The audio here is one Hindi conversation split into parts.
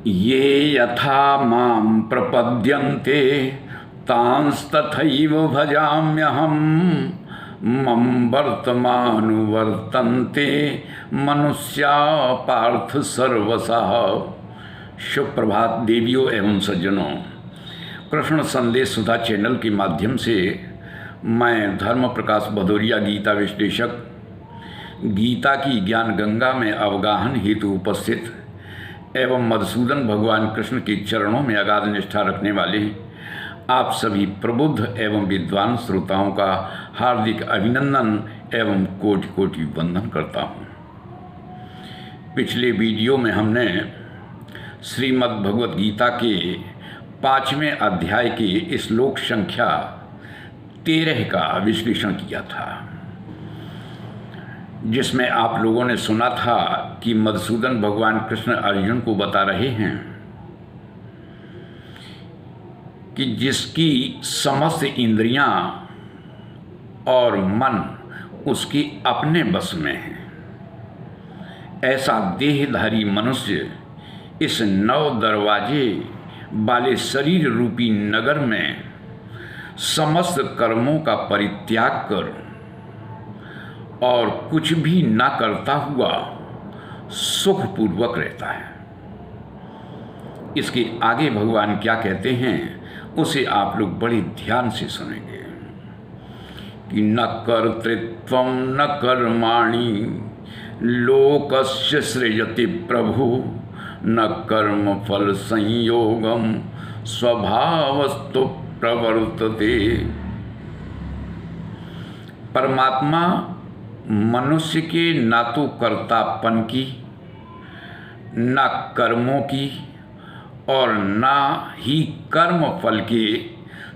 ये यथा मां प्रपद्यन्ते तांस्तथैव भजाम्यहम् मम वर्तमानुवर्तन्ते मनुष्या पार्थ सर्वशः। सुप्रभात देवियों एवं सज्जनों, कृष्ण संदेश सुधा चैनल के माध्यम से मैं धर्म प्रकाश भदौरिया गीता विश्लेषक गीता की ज्ञान गंगा में अवगाहन हेतु उपस्थित एवं मधुसूदन भगवान कृष्ण के चरणों में अगाध निष्ठा रखने वाले आप सभी प्रबुद्ध एवं विद्वान श्रोताओं का हार्दिक अभिनंदन एवं कोटि कोटि वंदन करता हूँ। पिछले वीडियो में हमने श्रीमद् भगवत गीता के 5वें अध्याय के श्लोक संख्या 13 का विश्लेषण किया था, जिसमें आप लोगों ने सुना था कि मधुसूदन भगवान कृष्ण अर्जुन को बता रहे हैं कि जिसकी समस्त इंद्रियां और मन उसके अपने बस में है, ऐसा देहधारी मनुष्य इस 9 दरवाजे वाले शरीर रूपी नगर में समस्त कर्मों का परित्याग कर और कुछ भी ना करता हुआ सुखपूर्वक रहता है। इसके आगे भगवान क्या कहते हैं उसे आप लोग बड़े ध्यान से सुनेंगे कि न कर्तृत्वं न कर्माणि लोकस्य सृजति प्रभु न कर्म फल संयोगम स्वभावस्तु प्रवर्तते। परमात्मा मनुष्य के ना तो कर्तापन की, ना कर्मों की और ना ही कर्म फल के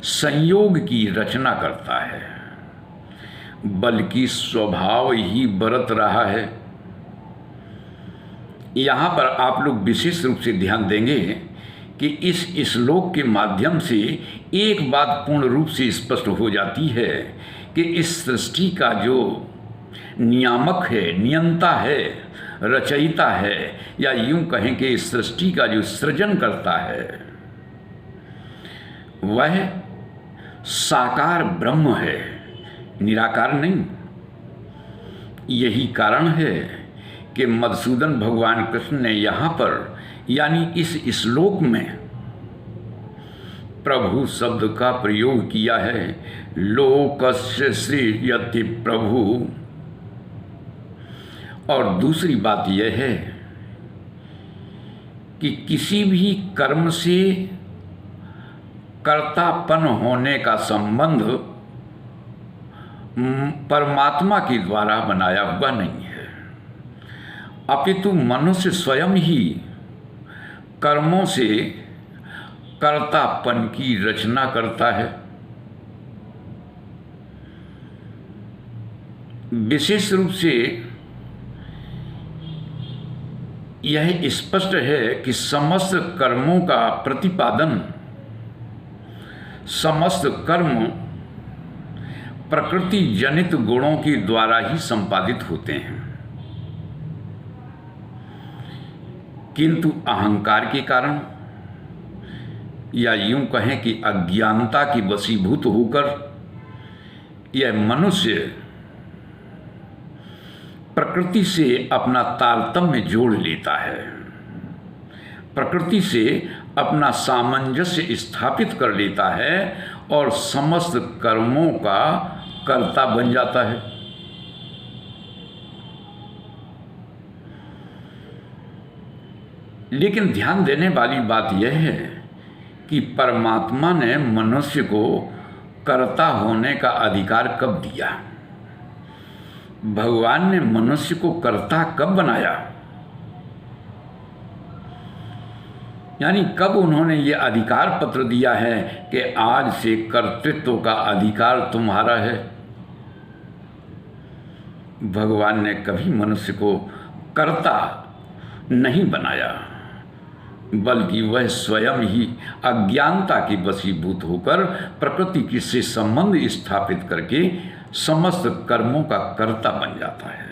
संयोग की रचना करता है, बल्कि स्वभाव ही बरत रहा है। यहाँ पर आप लोग विशेष रूप से ध्यान देंगे कि इस श्लोक के माध्यम से एक बात पूर्ण रूप से स्पष्ट हो जाती है कि इस सृष्टि का जो नियामक है, नियंता है, रचयिता है, या यूं कहें कि इस सृष्टि का जो सृजन करता है वह साकार ब्रह्म है, निराकार नहीं। यही कारण है कि मधुसूदन भगवान कृष्ण ने यहाँ पर यानी इस श्लोक में प्रभु शब्द का प्रयोग किया है। लोकस्य सृजति प्रभु। और दूसरी बात यह है कि किसी भी कर्म से कर्तापन होने का संबंध परमात्मा के द्वारा बनाया हुआ नहीं है, अपितु मनुष्य स्वयं ही कर्मों से कर्तापन की रचना करता है। विशेष रूप से यह स्पष्ट है कि समस्त कर्मों का प्रतिपादन, समस्त कर्म प्रकृति जनित गुणों के द्वारा ही संपादित होते हैं, किंतु अहंकार के कारण या यूं कहें कि अज्ञानता की वशीभूत होकर यह मनुष्य प्रकृति से अपना तारतम्य जोड़ लेता है, प्रकृति से अपना सामंजस्य स्थापित कर लेता है और समस्त कर्मों का कर्ता बन जाता है। लेकिन ध्यान देने वाली बात यह है कि परमात्मा ने मनुष्य को कर्ता होने का अधिकार कब दिया? भगवान ने मनुष्य को कर्ता कब बनाया? यानी कब उन्होंने ये अधिकार पत्र दिया है कि आज से कर्तृत्व का अधिकार तुम्हारा है? भगवान ने कभी मनुष्य को कर्ता नहीं बनाया, बल्कि वह स्वयं ही अज्ञानता की वशीभूत होकर प्रकृति से संबंध स्थापित करके समस्त कर्मों का कर्ता बन जाता है।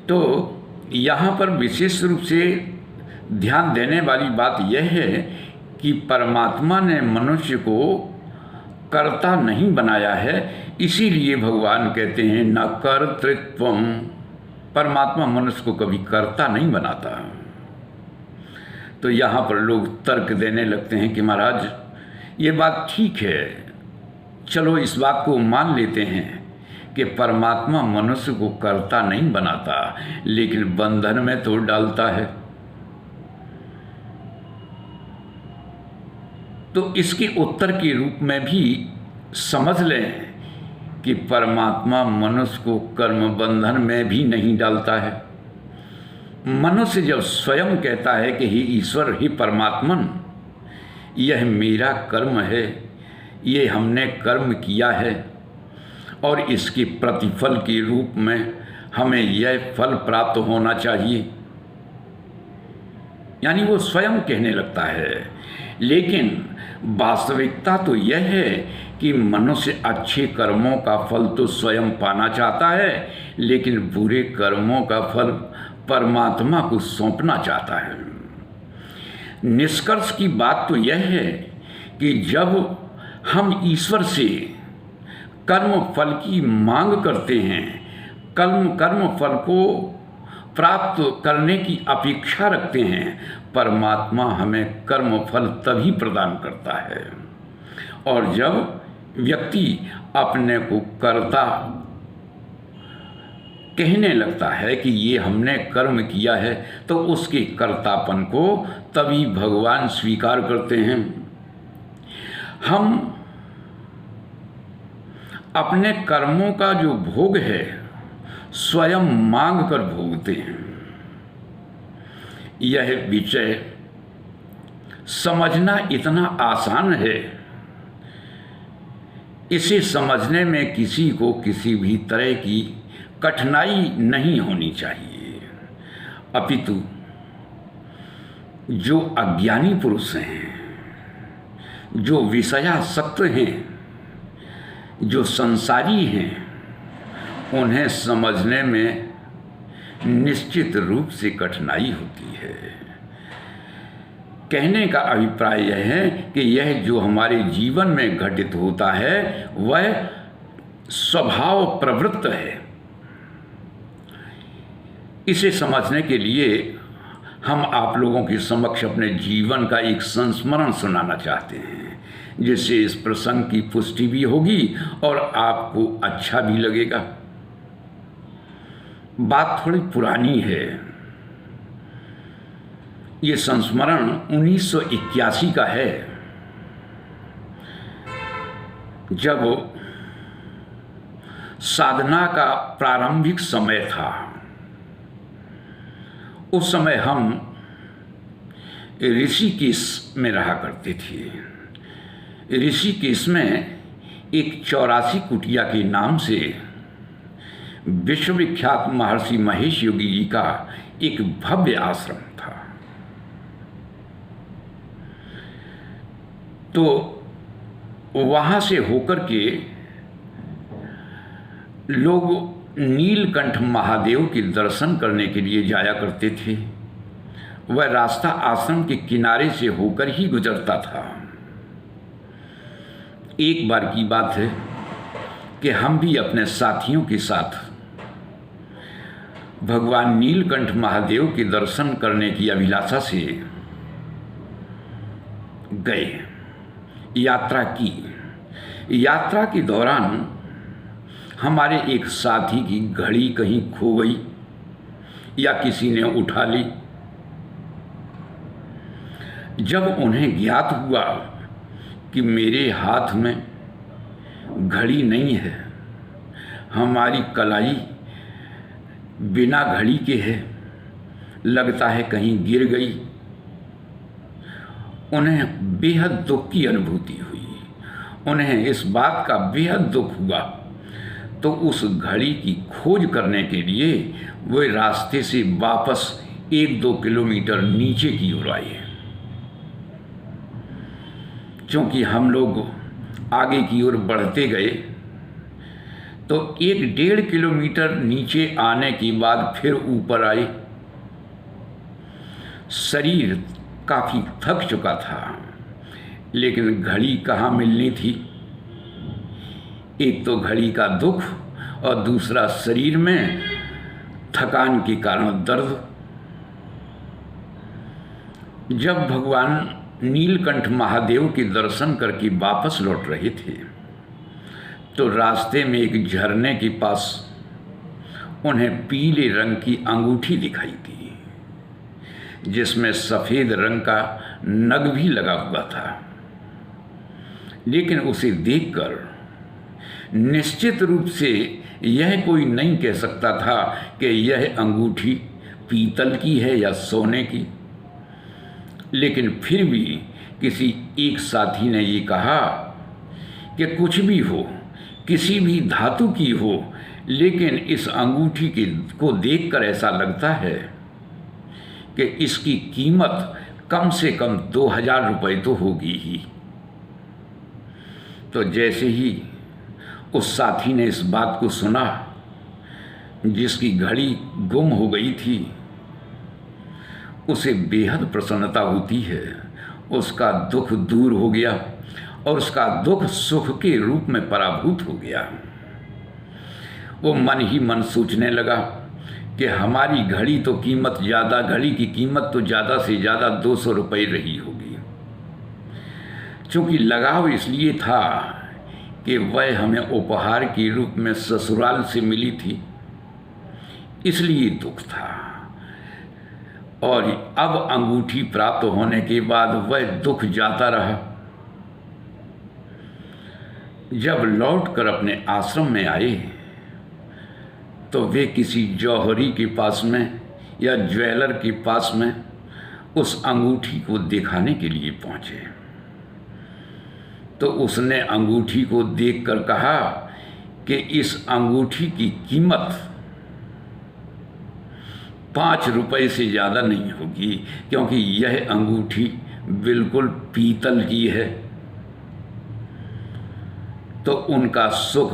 तो यहाँ पर विशेष रूप से ध्यान देने वाली बात यह है कि परमात्मा ने मनुष्य को कर्ता नहीं बनाया है, इसीलिए भगवान कहते हैं न कर्तृत्वम। परमात्मा मनुष्य को कभी कर्ता नहीं बनाता। तो यहाँ पर लोग तर्क देने लगते हैं कि महाराज ये बात ठीक है, चलो इस बात को मान लेते हैं कि परमात्मा मनुष्य को कर्ता नहीं बनाता, लेकिन बंधन में तो डालता है। तो इसके उत्तर के रूप में भी समझ लें कि परमात्मा मनुष्य को कर्म बंधन में भी नहीं डालता है। मनुष्य जब स्वयं कहता है कि हे ईश्वर, हे परमात्मन, यह मेरा कर्म है, ये हमने कर्म किया है और इसके प्रतिफल के रूप में हमें यह फल प्राप्त होना चाहिए, यानी वो स्वयं कहने लगता है। लेकिन वास्तविकता तो यह है कि मनुष्य अच्छे कर्मों का फल तो स्वयं पाना चाहता है, लेकिन बुरे कर्मों का फल परमात्मा को सौंपना चाहता है। निष्कर्ष की बात तो यह है कि जब हम ईश्वर से कर्म फल की मांग करते हैं, कर्म फल को प्राप्त करने की अपेक्षा रखते हैं, परमात्मा हमें कर्म फल तभी प्रदान करता है। और जब व्यक्ति अपने को कर्ता कहने लगता है कि ये हमने कर्म किया है, तो उसके कर्तापन को तभी भगवान स्वीकार करते हैं। हम अपने कर्मों का जो भोग है स्वयं मांग कर भोगते हैं। यह विषय समझना इतना आसान है, इसे समझने में किसी को किसी भी तरह की कठिनाई नहीं होनी चाहिए। अपितु जो अज्ञानी पुरुष हैं, जो विषयासक्त हैं, जो संसारी हैं, उन्हें समझने में निश्चित रूप से कठिनाई होती है। कहने का अभिप्राय यह है कि यह जो हमारे जीवन में घटित होता है वह स्वभाव प्रवृत्त है। इसे समझने के लिए हम आप लोगों के समक्ष अपने जीवन का एक संस्मरण सुनाना चाहते हैं, जिससे इस प्रसंग की पुष्टि भी होगी और आपको अच्छा भी लगेगा। बात थोड़ी पुरानी है। ये संस्मरण 1981 का है, जब साधना का प्रारंभिक समय था। उस समय हम ऋषिकेश में रहा करते थे। ऋषिकेश में एक 84 कुटिया के नाम से विश्वविख्यात महर्षि महेश योगी जी का एक भव्य आश्रम था। तो वहाँ से होकर के लोग नीलकंठ महादेव के दर्शन करने के लिए जाया करते थे। वह रास्ता आश्रम के किनारे से होकर ही गुजरता था। एक बार की बात है कि हम भी अपने साथियों के साथ भगवान नीलकंठ महादेव के दर्शन करने की अभिलाषा से गए, यात्रा की। यात्रा के दौरान हमारे एक साथी की घड़ी कहीं खो गई या किसी ने उठा ली। जब उन्हें ज्ञात हुआ कि मेरे हाथ में घड़ी नहीं है, हमारी कलाई बिना घड़ी के है, लगता है कहीं गिर गई, उन्हें बेहद दुख की अनुभूति हुई। उन्हें इस बात का बेहद दुख हुआ। तो उस घड़ी की खोज करने के लिए वे रास्ते से वापस 1-2 किलोमीटर नीचे की ओर आए। क्योंकि हम लोग आगे की ओर बढ़ते गए तो 1-1.5 किलोमीटर नीचे आने के बाद फिर ऊपर आए। शरीर काफ़ी थक चुका था, लेकिन घड़ी कहाँ मिलनी थी। एक तो घड़ी का दुख और दूसरा शरीर में थकान के कारण दर्द। जब भगवान नीलकंठ महादेव के दर्शन करके वापस लौट रहे थे तो रास्ते में एक झरने के पास उन्हें पीले रंग की अंगूठी दिखाई दी, जिसमें सफ़ेद रंग का नग भी लगा हुआ था। लेकिन उसे देखकर निश्चित रूप से यह कोई नहीं कह सकता था कि यह अंगूठी पीतल की है या सोने की। लेकिन फिर भी किसी एक साथी ने ये कहा कि कुछ भी हो, किसी भी धातु की हो, लेकिन इस अंगूठी को देखकर ऐसा लगता है कि इसकी कीमत कम से कम 2000 रुपये तो होगी ही। तो जैसे ही उस साथी ने इस बात को सुना, जिसकी घड़ी गुम हो गई थी, उसे बेहद प्रसन्नता होती है। उसका दुख दूर हो गया और उसका दुख सुख के रूप में पराभूत हो गया। वो मन ही मन सोचने लगा कि हमारी घड़ी तो कीमत ज़्यादा, घड़ी की कीमत तो ज़्यादा से ज़्यादा 200 रुपये रही होगी। चूँकि लगाव इसलिए था कि वह हमें उपहार के रूप में ससुराल से मिली थी, इसलिए दुख था। और अब अंगूठी प्राप्त होने के बाद वह दुख जाता रहा। जब लौटकर अपने आश्रम में आए तो वे किसी जौहरी के पास में या ज्वेलर के पास में उस अंगूठी को दिखाने के लिए पहुंचे। तो उसने अंगूठी को देखकर कहा कि इस अंगूठी की कीमत 5 रुपये से ज़्यादा नहीं होगी, क्योंकि यह अंगूठी बिल्कुल पीतल की है। तो उनका सुख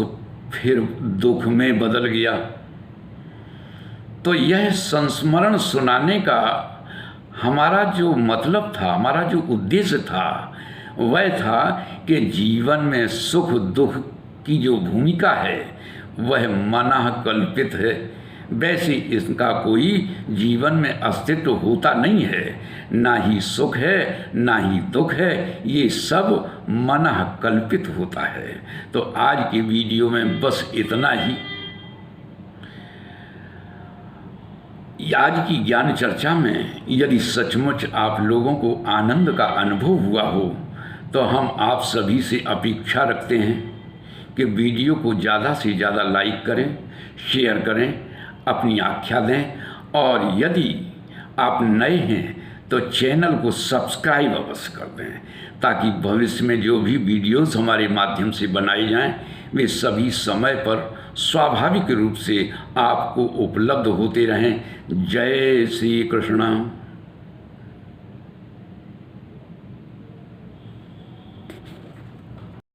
फिर दुख में बदल गया। तो यह संस्मरण सुनाने का हमारा जो मतलब था, हमारा जो उद्देश्य था, वह था कि जीवन में सुख दुख की जो भूमिका है वह मनः कल्पित है। वैसे इसका कोई जीवन में अस्तित्व होता नहीं है, ना ही सुख है ना ही दुख है, ये सब मनः कल्पित होता है। तो आज की वीडियो में बस इतना ही। आज की ज्ञान चर्चा में यदि सचमुच आप लोगों को आनंद का अनुभव हुआ हो तो हम आप सभी से अपेक्षा रखते हैं कि वीडियो को ज़्यादा से ज़्यादा लाइक करें, शेयर करें, अपनी आख्या दें और यदि आप नए हैं तो चैनल को सब्सक्राइब अवश्य कर दें, ताकि भविष्य में जो भी वीडियोस हमारे माध्यम से बनाए जाएं वे सभी समय पर स्वाभाविक रूप से आपको उपलब्ध होते रहें। जय श्री कृष्ण।